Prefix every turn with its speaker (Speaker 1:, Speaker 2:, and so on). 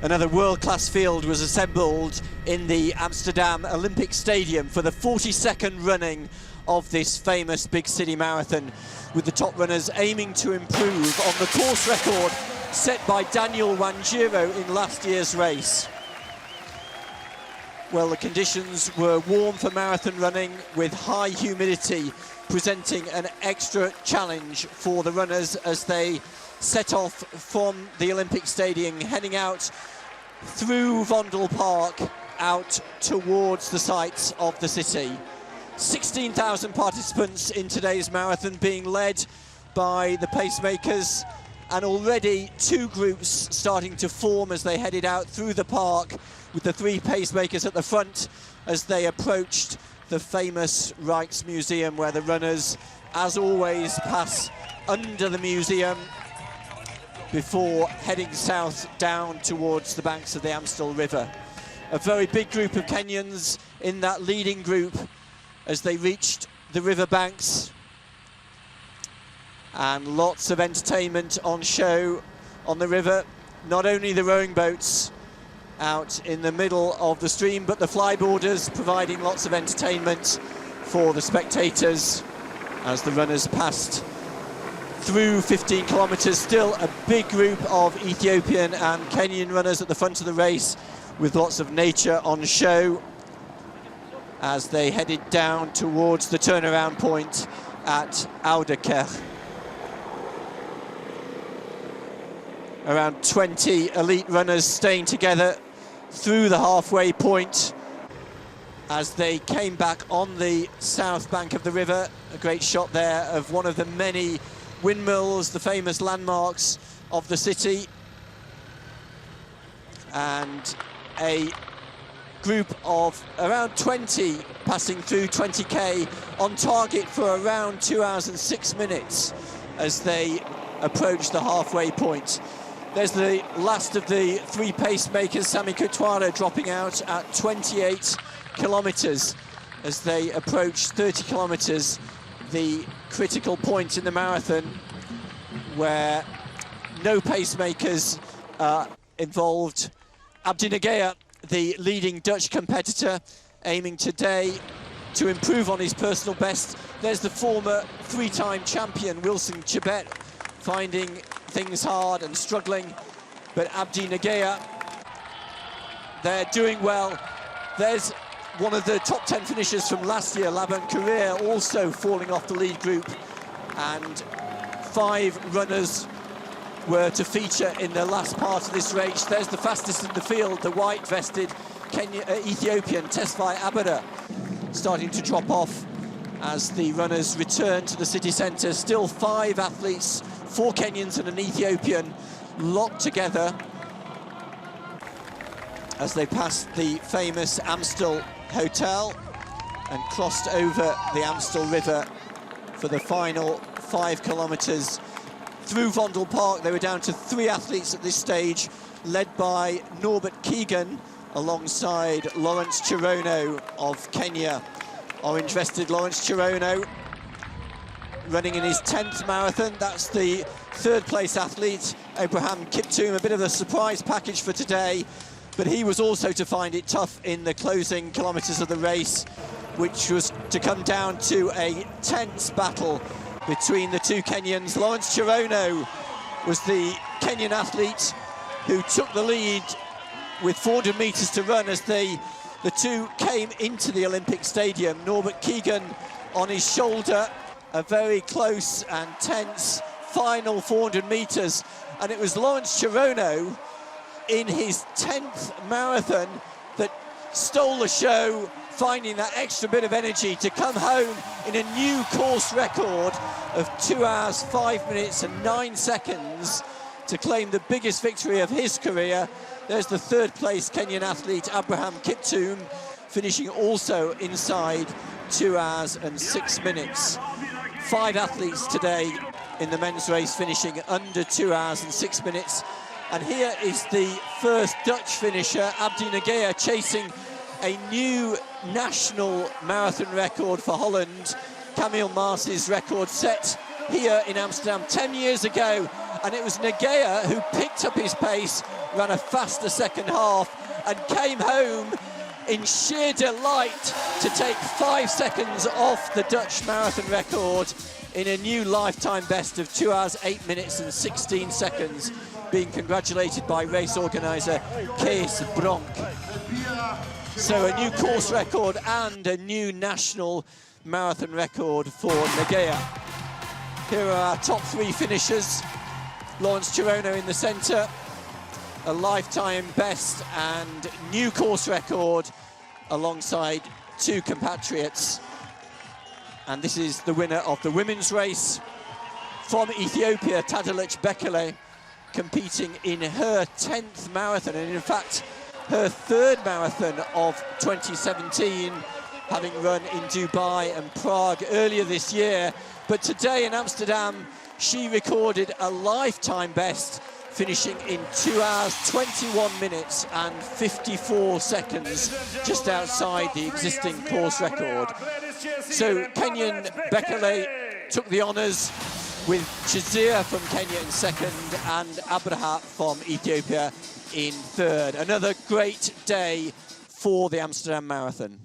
Speaker 1: Another world-class field was assembled in the Amsterdam Olympic Stadium for the 42nd running of this famous big city marathon, with the top runners aiming to improve on the course record set by Daniel Wanjiru in last year's race. Well, the conditions were warm for marathon running, with high humidity presenting an extra challenge for the runners as they set off from the Olympic Stadium, heading out through Vondel Park out towards the sights of the city. 16,000 participants in today's marathon, being led by the pacemakers, and already two groups starting to form as they headed out through the park, with the three pacemakers at the front as they approached the famous Rijksmuseum, where the runners, as always, pass under the museum before heading south down towards the banks of the Amstel River. A very big group of Kenyans in that leading group as they reached the river banks, and lots of entertainment on show on the river. Not only the rowing boats out in the middle of the stream, but the flyboarders providing lots of entertainment for the spectators as the runners passed through 15 kilometres. Still a big group of Ethiopian and Kenyan runners at the front of the race, with lots of nature on show as they headed down towards the turnaround point at Ouderkerk. Around 20 elite runners staying together through the halfway point as they came back on the south bank of the river. A great shot there of one of the many windmills, the famous landmarks of the city, and a group of around 20 passing through 20k on target for around 2 hours and 6 minutes as they approach the halfway point. There's the last of the three pacemakers, Sami Kutwara, dropping out at 28 kilometres as they approach 30 kilometres, the critical point in the marathon where no pacemakers are involved. Abdi Nagea, the leading Dutch competitor, aiming today to improve on his personal best. There's the former three-time champion Wilson Chebet, finding things hard and struggling, but Abdi Nagea, they're doing well. There's one of the top 10 finishers from last year, Laban Korea, also falling off the lead group, and 5 runners were to feature in the last part of this race. There's the fastest in the field, the white-vested Ethiopian Tesfaye Abada, starting to drop off as the runners return to the city centre. Still 5 athletes, 4 Kenyans and an Ethiopian, locked together as they passed the famous Amstel Hotel and crossed over the Amstel River for the final 5 kilometres through Vondel Park. They were down to 3 athletes at this stage, led by Norbert Keegan alongside Lawrence Chirono of Kenya. Orange-vested Lawrence Chirono, running in his 10th marathon. That's the 3rd place athlete, Abraham Kiptoum, a bit of a surprise package for today, but he was also to find it tough in the closing kilometres of the race, which was to come down to a tense battle between the two Kenyans. Lawrence Chirono was the Kenyan athlete who took the lead with 400 metres to run as the two came into the Olympic Stadium. Norbert Keegan on his shoulder, a very close and tense final 400 metres, and it was Lawrence Chirono in his 10th marathon that stole the show, finding that extra bit of energy to come home in a new course record of 2 hours, 5 minutes and 9 seconds to claim the biggest victory of his career. There's the 3rd place Kenyan athlete, Abraham Kiptoum, finishing also inside 2 hours and 6 minutes. 5 athletes today in the men's race finishing under 2 hours and 6 minutes. And here is the first Dutch finisher, Abdi Nagea, chasing a new national marathon record for Holland. Camille Maas's record set here in Amsterdam 10 years ago, and it was Nagea who picked up his pace ran a faster second half and came home in sheer delight to take 5 seconds off the Dutch marathon record in a new lifetime best of 2 hours, 8 minutes and 16 seconds, being congratulated by race organiser Kees Bronk. So a new course record and a new national marathon record for Negea. Here are our top 3 finishers. Lawrence Chirono in the centre, a lifetime best and new course record alongside 2 compatriots. And this is the winner of the women's race from Ethiopia, Tadalech Bekele, competing in her 10th marathon, and in fact her 3rd marathon of 2017, having run in Dubai and Prague earlier this year. But today in Amsterdam, she recorded a lifetime best, finishing in 2 hours, 21 minutes and 54 seconds, just outside the existing course record. So Kenyan Bekele took the honours, with Chizia from Kenya in 2nd and Abraha from Ethiopia in 3rd. Another great day for the Amsterdam Marathon.